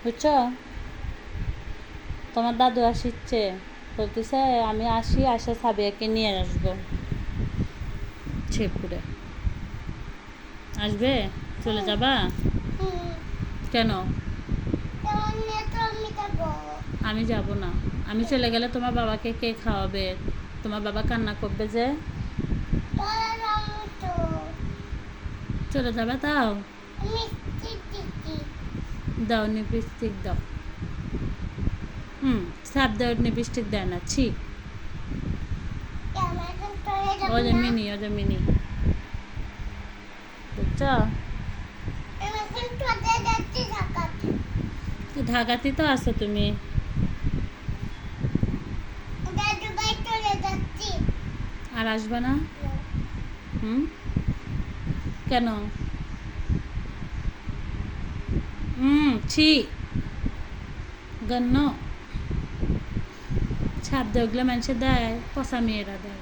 বুঝছো? তোমার দাদু আসছে, বলতেছে আমি আসে সাবিয়াকে নিয়ে আসবো শেরপুরে। আসবে? চলে যাবা? কেন? আমি যাব না। আমি চলে গেলে তোমার বাবাকে কে খাওয়াবে? তোমার বাবা কান্না করবে যে। চলে যাবে? তাও দাও, লিপস্টিক দাও। সাপ দেওয়ার লিপস্টিক দেয় না, ছি। ও যে মিনি বুঝছো? ঢাকাতে তো আছো তুমি। আর আসবে না? কেন? ছি, গণ্য। ছাপ দেওয়াগুলো মানুষে দেয়, পচা মেয়েরা দেয়।